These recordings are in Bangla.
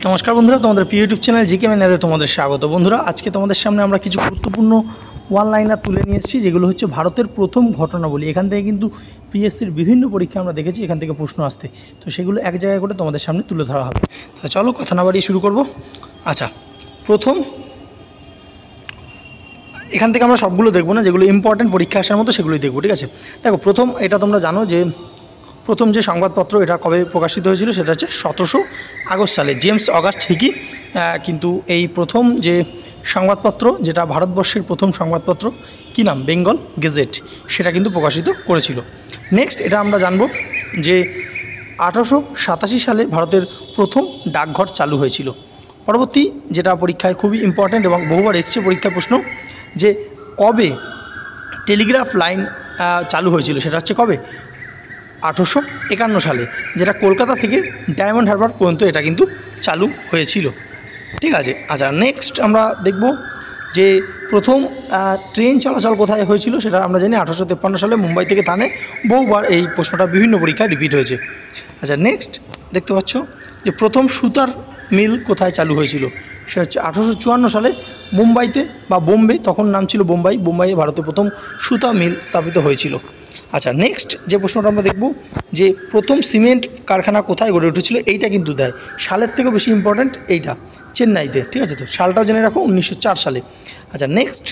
নমস্কার বন্ধুরা, তোমাদের প্রিয় ইউটিউব চ্যানেল জিকে ম্যানেতে তোমাদের স্বাগত। বন্ধুরা, আজকে তোমাদের সামনে আমরা কিছু গুরুত্বপূর্ণ ওয়ান লাইনার তুলে নিয়ে এসেছি, যেগুলো হচ্ছে ভারতের প্রথম ঘটনাবলী। এখান থেকে কিন্তু পিএসসির বিভিন্ন পরীক্ষা আমরা দেখেছি এখান থেকে প্রশ্ন আসতে, তো সেগুলো এক জায়গায় করে তোমাদের সামনে তুলে ধরা হবে। তো চলো কথা না বাড়িয়ে শুরু করব। আচ্ছা, প্রথম এখান থেকে আমরা সবগুলো দেখবো না, যেগুলো ইম্পর্টেন্ট পরীক্ষা আসার মতো সেগুলোই দেখবো, ঠিক আছে? দেখো, প্রথম এটা তোমরা জানো যে প্রথম যে সংবাদপত্র এটা কবে প্রকাশিত হয়েছিল, সেটা হচ্ছে 1700 আগস্ট সালে। জেমস অগাস্ট হিকি কিন্তু এই প্রথম যে সংবাদপত্র, যেটা ভারতবর্ষের প্রথম সংবাদপত্র, কী নাম, বেঙ্গল গেজেট, সেটা কিন্তু প্রকাশিত করেছিল। নেক্সট এটা আমরা জানবো যে 1887 সালে ভারতের প্রথম ডাকঘর চালু হয়েছিল। পরবর্তী যেটা পরীক্ষায় খুবই ইম্পর্ট্যান্ট এবং বহুবার এসছে পরীক্ষার প্রশ্ন, যে কবে টেলিগ্রাফ লাইন চালু হয়েছিল, সেটা হচ্ছে কবে, 1851 সালে, যেটা কলকাতা থেকে ডায়মন্ড হারবার পর্যন্ত এটা কিন্তু চালু হয়েছিল, ঠিক আছে? আচ্ছা, নেক্সট আমরা দেখব যে প্রথম ট্রেন চলাচল কোথায় হয়েছিল, সেটা আমরা জানি 1853 সালে মুম্বাই থেকে থানে। বহুবার এই প্রশ্নটা বিভিন্ন পরীক্ষায় রিপিট হয়েছে। আচ্ছা, নেক্সট দেখতে পাচ্ছ যে প্রথম সুতার মিল কোথায় চালু হয়েছিল, সেটা হচ্ছে 1854 সালে মুম্বাইতে, বা বোম্বে, তখন নাম ছিল বোম্বাইয়ে ভারতের প্রথম সুতা মিল স্থাপিত হয়েছিল। আচ্ছা, নেক্সট যে প্রশ্নটা আমরা দেখব যে প্রথম সিমেন্ট কারখানা কোথায় গড়ে উঠেছিল, এইটা কিন্তু দেয়, সালের থেকেও বেশি ইম্পর্ট্যান্ট এইটা, চেন্নাইতে, ঠিক আছে? তো সালটাও জেনে রাখো, 1904 সালে। আচ্ছা, নেক্সট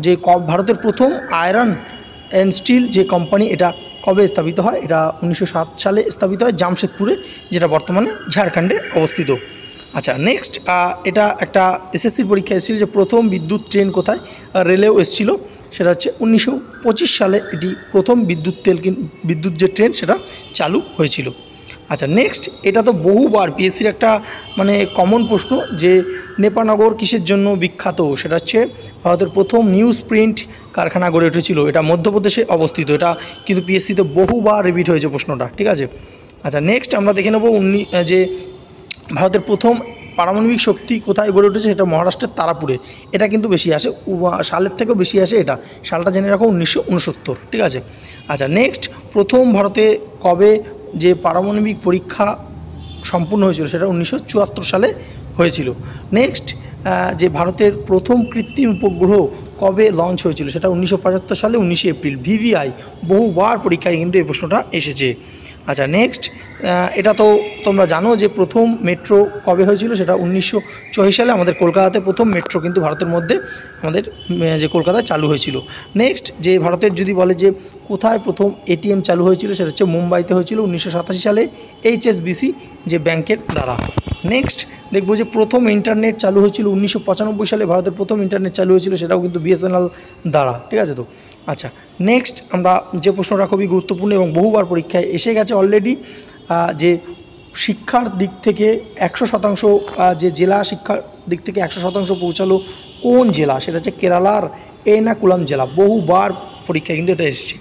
যে ভারতের প্রথম আয়রন অ্যান্ড স্টিল যে কোম্পানি, এটা কবে স্থাপিত হয়, এটা 1907 সালে স্থাপিত হয় জামশেদপুরে, যেটা বর্তমানে ঝাড়খণ্ডে অবস্থিত। আচ্ছা, নেক্সট এটা একটা এসএসসির পরীক্ষা এসেছিল যে প্রথম বিদ্যুৎ ট্রেন কোথায়, রেলেও এসেছিলো, সেটা হচ্ছে 1925 সালে এটি প্রথম বিদ্যুৎ যে ট্রেন সেটা চালু হয়েছিল। আচ্ছা, নেক্সট এটা তো বহুবার পিএসসির একটা মানে কমন প্রশ্ন, যে নেপানগর কিসের জন্য বিখ্যাত, সেটা হচ্ছে ভারতের প্রথম নিউজ প্রিন্ট কারখানা গড়ে উঠেছিল, এটা মধ্যপ্রদেশে অবস্থিত। এটা কিন্তু পিএসসিতে বহুবার রিপিট হয়েছে প্রশ্নটা, ঠিক আছে? আচ্ছা, নেক্সট আমরা দেখে নেব যে ভারতের প্রথম পারমাণবিক শক্তি কোথায় গড়ে উঠেছে, এটা মহারাষ্ট্রের তারাপুরে। এটা কিন্তু বেশি আসে, সালের থেকেও বেশি আসে, এটা সালটা জেনে রাখো, 1969, ঠিক আছে? আচ্ছা, নেক্সট প্রথম ভারতে কবে যে পারমাণবিক পরীক্ষা সম্পূর্ণ হয়েছিল, সেটা 1974 সালে হয়েছিল। নেক্সট যে ভারতের প্রথম কৃত্রিম উপগ্রহ কবে লঞ্চ হয়েছিল, সেটা 1975 সালে 19 এপ্রিল। ভিভিআই, বহুবার পরীক্ষায় কিন্তু এই প্রশ্নটা এসেছে। আচ্ছা, নেক্সট এটা তো তোমরা জানো যে প্রথম মেট্রো কবে হয়েছিল, সেটা 1984 সালে আমাদের কলকাতাতে প্রথম মেট্রো কিন্তু ভারতের মধ্যে আমাদের যে কলকাতায় চালু হয়েছিল। নেক্সট যে ভারতের যদি বলে যে কোথায় প্রথম এটিএম চালু হয়েছিল, সেটা হচ্ছে মুম্বাইতে হয়েছিল 1987 সালে এইচএসবিসি যে ব্যাংকের দ্বারা। নেক্সট দেখব যে প্রথম ইন্টারনেট চালু হয়েছিল 1995 সালে, ভারতের প্রথম ইন্টারনেট চালু হয়েছিল, সেটাও কিন্তু বিএসএনএল দ্বারা, ঠিক আছে? তো আচ্ছা, নেক্সট আমরা যে প্রশ্নটা খুবই গুরুত্বপূর্ণ এবং বহুবার পরীক্ষায় এসে গেছে অলরেডি, যে শিক্ষার দিক থেকে 100%, যে জেলা শিক্ষার দিক থেকে 100% পৌঁছালো কোন জেলা, সেটা হচ্ছে কেরালার এর্নাকুলাম জেলা। বহুবার পরীক্ষায় কিন্তু এটা এসেছে।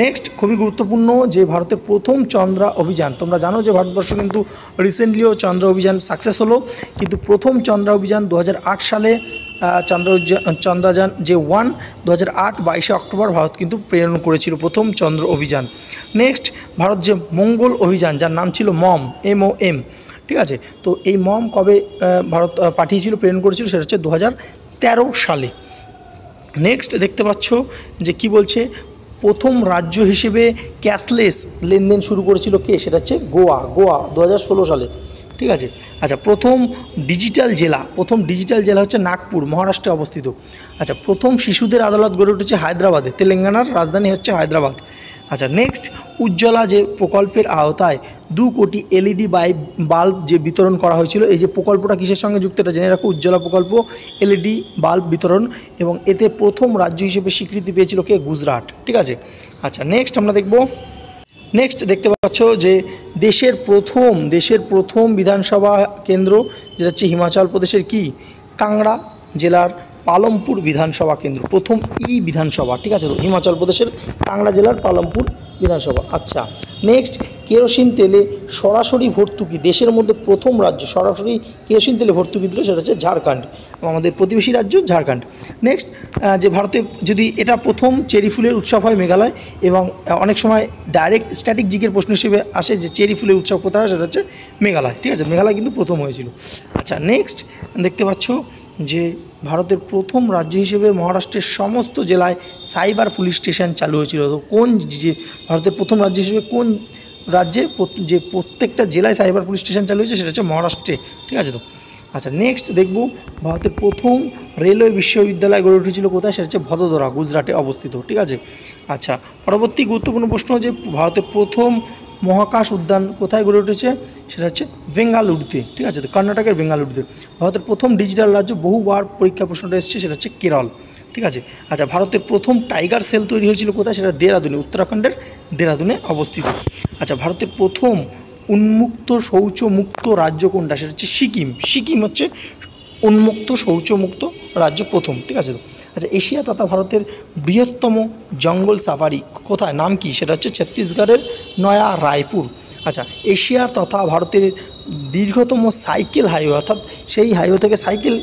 নেক্সট খুবই গুরুত্বপূর্ণ যে ভারতের প্রথম চন্দ্রা অভিযান, তোমরা জানো যে ভারতবর্ষ কিন্তু রিসেন্টলিও চন্দ্র অভিযান সাকসেস হলো, কিন্তু প্রথম চন্দ্রা অভিযান 2008 সালে চন্দ্রযান যে 1 2008 22 অক্টোবর ভারত কিন্তু প্রেরণ করেছিল প্রথম চন্দ্র অভিযান। নেক্সট ভারত যে মঙ্গল অভিযান, যার নাম ছিল MOM, ঠিক আছে? তো এই মম কবে ভারত পাঠিয়েছিল, প্রেরণ করেছিল, সেটা হচ্ছে 2013 সালে। নেক্সট দেখতে পাচ্ছ যে কি বলছে, প্রথম রাজ্য হিসেবে ক্যাশলেস লেনদেন শুরু করেছিল কে, সেটা হচ্ছে গোয়া 2016 সালে, ঠিক আছে? আচ্ছা, প্রথম ডিজিটাল জেলা হচ্ছে নাগপুর, মহারাষ্ট্রে অবস্থিত। আচ্ছা, প্রথম শিশুদের আদালত গড়ে উঠেছে হায়দ্রাবাদে, তেলেঙ্গানার রাজধানী হচ্ছে হায়দ্রাবাদ। আচ্ছা, নেক্সট উজ্জ্বলা যে প্রকল্পের আওতায় 2 কোটি LED বাল্ব যে বিতরণ করা হয়েছিল, এই যে প্রকল্পটা কিসের সঙ্গে যুক্ত, এটা জেনে রাখো, উজ্জ্বলা প্রকল্প, LED বাল্ব বিতরণ, এবং এতে প্রথম রাজ্য হিসেবে স্বীকৃতি পেয়েছিল কে, গুজরাট, ঠিক আছে? আচ্ছা, নেক্সট আমরা দেখব, নেক্সট দেখতে পাচ্ছ যে দেশের প্রথম বিধানসভা কেন্দ্র, যেটা হচ্ছে হিমাচল প্রদেশের কি, কাংড়া জেলার পালমপুর বিধানসভা কেন্দ্র, প্রথম বিধানসভা, ঠিক আছে? তো হিমাচল প্রদেশের কাংড়া জেলার পালমপুর বিধানসভা। আচ্ছা, নেক্সট কেরোসিন তেলে সরাসরি ভর্তুকি, দেশের মধ্যে প্রথম রাজ্য সরাসরি কেরোসিন তেলে ভর্তুকি দিল সেটা হচ্ছে ঝাড়খণ্ড, আমাদের প্রতিবেশী রাজ্য ঝাড়খণ্ড। নেক্সট যে ভারতে যদি এটা প্রথম চেরি ফুলের উৎসব হয় মেঘালয়, এবং অনেক সময় ডাইরেক্ট স্ট্যাটিক জিকের প্রশ্ন হিসেবে আসে যে চেরি ফুলের উৎসব কোথায় হয়, সেটা হচ্ছে মেঘালয়, ঠিক আছে, মেঘালয় কিন্তু প্রথম হয়েছিল। আচ্ছা নেক্সট দেখতে পাচ্ছ যে ভারতের প্রথম রাজ্য হিসেবে মহারাষ্ট্রের সমস্ত জেলায় সাইবার পুলিশ স্টেশন চালু হয়েছিল। তো কোন যে ভারতের প্রথম রাজ্য হিসেবে কোন রাজ্যে যে প্রত্যেকটা জেলায় সাইবার পুলিশ স্টেশন চালু হয়েছে সেটা হচ্ছে মহারাষ্ট্রে, ঠিক আছে। তো আচ্ছা নেক্সট দেখব ভারতের প্রথম রেলওয়ে বিশ্ববিদ্যালয় গড়ে উঠেছিল কোথায়, সেটা হচ্ছে ভদোদরা, গুজরাটে অবস্থিত, ঠিক আছে। আচ্ছা পরবর্তী গুরুত্বপূর্ণ প্রশ্ন যে ভারতের প্রথম মহাকাশ উদ্যান কোথায় গড়ে উঠেছে, সেটা হচ্ছে বেঙ্গালুরুতে, ঠিক আছে। তো কর্ণাটকের বেঙ্গালুরুতে। ভারতের প্রথম ডিজিটাল রাজ্য, বহুবার পরীক্ষা প্রশ্নটা এসেছে, সেটা হচ্ছে কেরল, ঠিক আছে। আচ্ছা ভারতের প্রথম টাইগার সেল তৈরি হয়েছিল কোথায়, সেটা দেরাদুনে, উত্তরাখণ্ডের দেরাদুনে অবস্থিত। আচ্ছা ভারতের প্রথম উন্মুক্ত শৌচমুক্ত রাজ্য কোনটা, সেটা হচ্ছে সিকিম। সিকিম হচ্ছে উন্মুক্ত শৌচমুক্ত রাজ্য প্রথম, ঠিক আছে। আচ্ছা এশিয়া তথা ভারতের বৃহত্তম জঙ্গল সাফারি কোথায়, নাম কি, সেটা হচ্ছে ছত্তিশগড়ের নয়া রায়পুর। আচ্ছা এশিয়ার তথা ভারতের দীর্ঘতম সাইকেল হাইওয়ে, অর্থাৎ সেই হাইওয়ে থেকে সাইকেল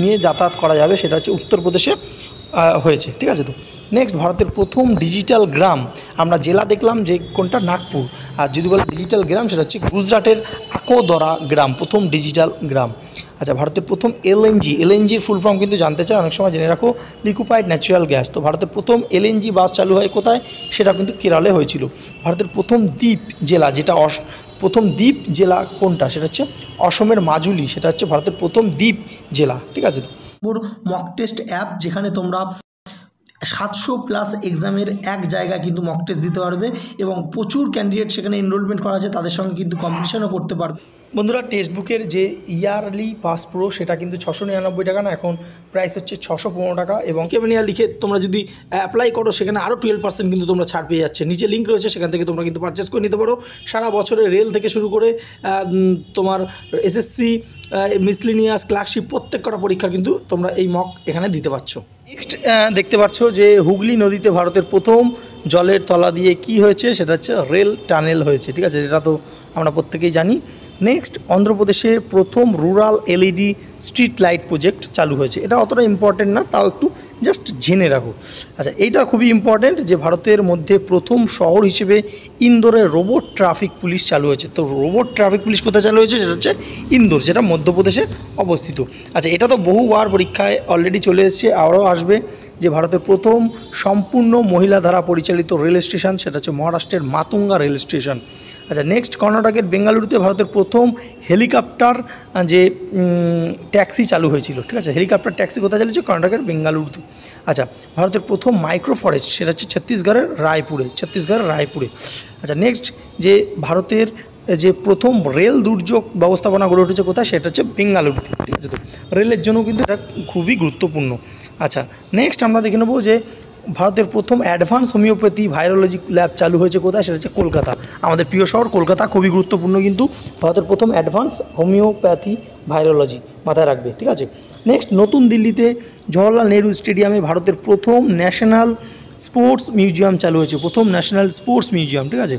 নিয়ে যাতায়াত করা যাবে, সেটা হচ্ছে উত্তরপ্রদেশে হয়েছে, ঠিক আছে। তো নেক্সট ভারতের প্রথম ডিজিটাল গ্রাম, আমরা জেলা দেখলাম যে কোনটা, নাগপুর, আর যদি বলে ডিজিটাল গ্রাম সেটা হচ্ছে গুজরাটের আকোদরা গ্রাম, প্রথম ডিজিটাল গ্রাম। আচ্ছা ভারতের প্রথম এলএনজির ফুল ফর্ম কিন্তু জানতে চায়, অনেক সময় জেনে রাখো, লিকুইফাইড ন্যাচারাল গ্যাস। তো ভারতের প্রথম এলএনজি বাস চালু হয় কোথায়, সেটা কিন্তু কেরলে হয়েছিল। ভারতের প্রথম দ্বীপ জেলা যেটা প্রথম দ্বীপ জেলা কোনটা, সেটা হচ্ছে অসমের মাজুলি, সেটা হচ্ছে ভারতের প্রথম দ্বীপ জেলা, ঠিক আছে। তো মক টেস্ট অ্যাপ, যেখানে তোমরা 700+ এক্সামের এক জায়গায় কিন্তু মক টেস্ট দিতে পারবে, এবং প্রচুর ক্যান্ডিডেট সেখানে এনরোলমেন্ট করা আছে, তাদের সঙ্গে কিন্তু কম্পিটিশনও করতে পারবে। বন্ধুরা টেক্সট বুকের যে ইয়ারলি পাস প্রো সেটা কিন্তু 699 টাকা না, এখন প্রাইস হচ্ছে 615 টাকা, এবং কেমেনিয়া লিখে তোমরা যদি অ্যাপ্লাই করো সেখানে আরও 12% কিন্তু তোমরা ছাড় পেয়ে যাচ্ছে। নিচে লিঙ্ক রয়েছে, সেখান থেকে তোমরা কিন্তু পারচেস করে নিতে পারো। সারা বছরে রেল থেকে শুরু করে তোমার এসএসসি, মিসলিনিয়াস, ক্লার্কশিপ প্রত্যেকটা পরীক্ষা কিন্তু তোমরা এই মক এখানে দিতে পারছো। নেক্সট দেখতে পাচ্ছ যে হুগলি নদীতে ভারতের প্রথম জলের তলা দিয়ে কি হয়েছে, সেটা হচ্ছে রেল টানেল হয়েছে, ঠিক আছে, এটা তো আমরা প্রত্যেকেই জানি। নেক্সট অন্ধ্রপ্রদেশে প্রথম rural LED street light project চালু হয়েছে, এটা অতটা ইম্পর্টেন্ট না, তাও একটু জাস্ট জেনে রাখো। আচ্ছা এইটা খুবই ইম্পর্টেন্ট যে ভারতের মধ্যে প্রথম শহর হিসেবে ইন্দোরে রোবট ট্রাফিক পুলিশ চালু হয়েছে। তো রোবট ট্রাফিক পুলিশ কোথায় চালু হয়েছে, সেটা হচ্ছে ইন্দোর, যেটা মধ্যপ্রদেশে অবস্থিত। আচ্ছা এটা তো বহুবার পরীক্ষায় অলরেডি চলে এসছে, আরও আসবে, যে ভারতের প্রথম সম্পূর্ণ মহিলা দ্বারা পরিচালিত রেল স্টেশন, সেটা হচ্ছে মহারাষ্ট্রের মাতুঙ্গা রেল স্টেশন। আচ্ছা নেক্সট কর্ণাটকের বেঙ্গালুরুতে ভারতের প্রথম হেলিকপ্টার যে ট্যাক্সি চালু হয়েছিল, ঠিক আছে, হেলিকপ্টার ট্যাক্সি কোথায় চালু হয়েছে, কর্ণাটকের বেঙ্গালুরুতে। আচ্ছা ভারতের প্রথম মাইক্রো ফরেস্ট, সেটা হচ্ছে ছত্তিশগড়ের রায়পুরে। আচ্ছা নেক্সট যে ভারতের যে প্রথম রেল দুর্যোগ ব্যবস্থাপনা গড়ে উঠেছে কোথায়, সেটা হচ্ছে বেঙ্গালুরুতে, ঠিক আছে। তো রেলের জন্য কিন্তু এটা খুবই গুরুত্বপূর্ণ। আচ্ছা নেক্সট আমরা দেখে নেবো যে ভারতের প্রথম অ্যাডভান্স হোমিওপ্যাথি ভাইরোলজি ল্যাব চালু হয়েছে কোথায়, সেটা হচ্ছে কলকাতা, আমাদের প্রিয় শহর কলকাতা, খুবই গুরুত্বপূর্ণ কিন্তু ভারতের প্রথম অ্যাডভান্স হোমিওপ্যাথি ভাইরোলজি, মাথায় রাখবে, ঠিক আছে। নেক্সট নতুন দিল্লিতে জওহরলাল নেহরু স্টেডিয়ামে ভারতের প্রথম ন্যাশনাল স্পোর্টস মিউজিয়াম চালু হয়েছে, ঠিক আছে।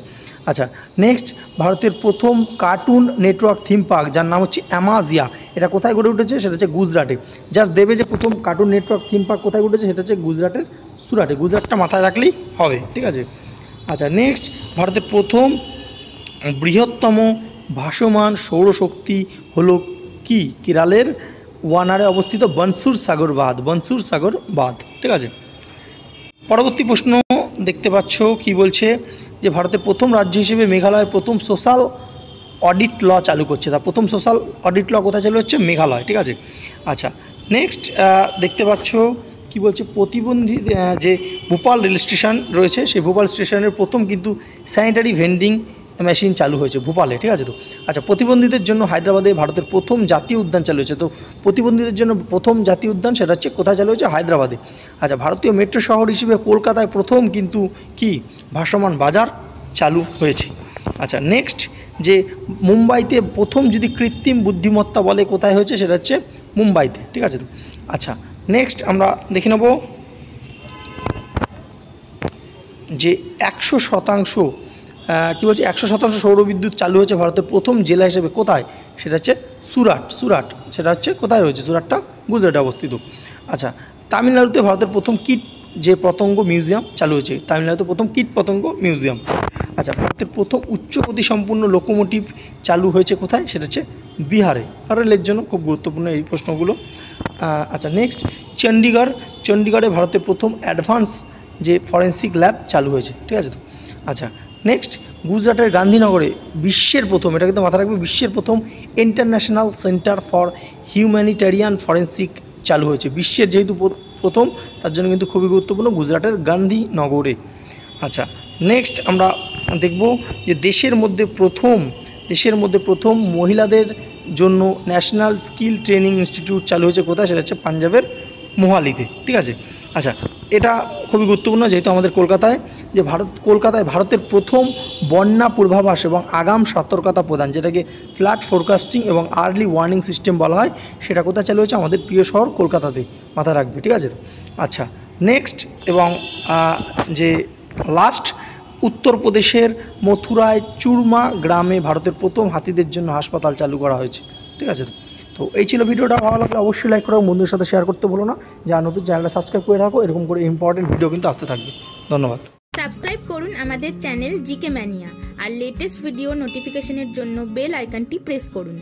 আচ্ছা নেক্সট ভারতের প্রথম কার্টুন নেটওয়ার্ক থিম পার্ক, যার নাম হচ্ছে অ্যামাজিয়া, এটা কোথায় গড়ে উঠেছে, সেটা হচ্ছে গুজরাটে। জাস্ট দেবে যে প্রথম কার্টুন নেটওয়ার্ক থিম পার্ক কোথায় গড়ে উঠেছে, সেটা হচ্ছে গুজরাটের সুরাটে, গুজরাটটা মাথায় রাখলেই হবে, ঠিক আছে। আচ্ছা নেক্সট ভারতের প্রথম বৃহত্তম ভাসমান সৌরশক্তি হলো কি, কেরালের ওয়ানারে অবস্থিত বনসুর সাগর বাঁধ, ঠিক আছে। পরবর্তী প্রশ্ন দেখতে পাচ্ছ কি বলছে, যে ভারতের প্রথম রাজ্য হিসেবে মেঘালয় প্রথম সোশ্যাল অডিট ল চালু করছে, তা প্রথম সোশ্যাল অডিট ল কোথায় চালু হচ্ছে, মেঘালয়, ঠিক আছে। আচ্ছা নেক্সট দেখতে পাচ্ছ কি বলছে, প্রতিবন্ধী যে ভোপাল রেল স্টেশন রয়েছে, সেই ভোপাল স্টেশনের প্রথম কিন্তু স্যানিটারি ভেন্ডিং মেশিন চালু হয়েছে ভোপালে, ঠিক আছে। তো আচ্ছা প্রতিবন্ধীদের জন্য হায়দ্রাবাদে ভারতের প্রথম জাতীয় উদ্যান চালু হয়েছে, তো প্রতিবন্ধীদের জন্য প্রথম জাতীয় উদ্যান সেটা হচ্ছে কোথায় চালু হয়েছে, হায়দ্রাবাদে। আচ্ছা ভারতীয় মেট্রো শহর হিসেবে কলকাতায় প্রথম কিন্তু কি ভাসমান বাজার চালু হয়েছে। আচ্ছা নেক্সট যে মুম্বাইতে প্রথম যদি কৃত্রিম বুদ্ধিমত্তা বলে কোথায় হয়েছে, সেটা হচ্ছে মুম্বাইতে, ঠিক আছে। তো আচ্ছা নেক্সট আমরা দেখে নেব যে 100% কী বলছে 100% সৌরবিদ্যুৎ চালু হয়েছে ভারতের প্রথম জেলা হিসেবে কোথায়, সেটা হচ্ছে সুরাট, সেটা হচ্ছে কোথায় রয়েছে, সুরাটটা গুজরাটে অবস্থিত। আচ্ছা, তামিলনাড়ুতে ভারতের প্রথম কীট যে পতঙ্গ মিউজিয়াম চালু হয়েছে, তামিলনাড়ুতে প্রথম কীট পতঙ্গ মিউজিয়াম। আচ্ছা, ভারতের প্রথম উচ্চগতি সম্পূর্ণ লোকোমোটিভ চালু হয়েছে কোথায়, সেটা হচ্ছে বিহারে। আর রেলের জন্য খুব গুরুত্বপূর্ণ এই প্রশ্নগুলো। আচ্ছা, নেক্সট চণ্ডীগড়ে ভারতের প্রথম অ্যাডভান্স যে ফরেন্সিক ল্যাব চালু হয়েছে, ঠিক আছে তো। আচ্ছা, নেক্সট গুজরাটের গান্ধীনগরে বিশ্বের প্রথম, এটা কিন্তু মাথায় রাখবে, বিশ্বের প্রথম international centre for humanitarian forensic চালু হয়েছে। বিশ্বের যেহেতু প্রথম, তার জন্য কিন্তু খুবই গুরুত্বপূর্ণ, গুজরাটের গান্ধীনগরে। আচ্ছা, নেক্সট আমরা দেখব যে দেশের মধ্যে প্রথম মহিলাদের জন্য ন্যাশনাল স্কিল ট্রেনিং ইনস্টিটিউট চালু হয়েছে কোথায়, সেটা হচ্ছে পাঞ্জাবের মোহালিতে, ঠিক আছে। আচ্ছা, এটা খুবই গুরুত্বপূর্ণ, যেহেতু আমাদের কলকাতায় ভারতের প্রথম বন্যা পূর্বাভাস এবং আগাম সতর্কতা প্রদান, যেটাকে ফ্লাড ফোরকাস্টিং এবং আর্লি ওয়ার্নিং সিস্টেম বলা হয়, সেটা কোথায় চালু হয়েছে, আমাদের প্রিয় শহর কলকাতাতে, মাথায় রাখবে, ঠিক আছে তো। আচ্ছা, নেক্সট এবং যে লাস্ট, উত্তরপ্রদেশের মথুরায় চুরমা গ্রামে ভারতের প্রথম হাতিদের জন্য হাসপাতাল চালু করা হয়েছে, ঠিক আছে তো। তো এই ছিল ভিডিওটা, ভালো লাগলে অবশ্যই লাইক করো, বন্ধুদের সাথে শেয়ার করতে বলো না। যারা নতুন চ্যানেলটা সাবস্ক্রাইব করে রাখো, এরকম করে ইম্পর্টেন্ট ভিডিও কিন্তু আসতে থাকবে। ধন্যবাদ। সাবস্ক্রাইব করুন আমাদের চ্যানেল জিকে ম্যানিয়া আর লেটেস্ট ভিডিও নোটিফিকেশনের জন্য বেল আইকনটি প্রেস করুন।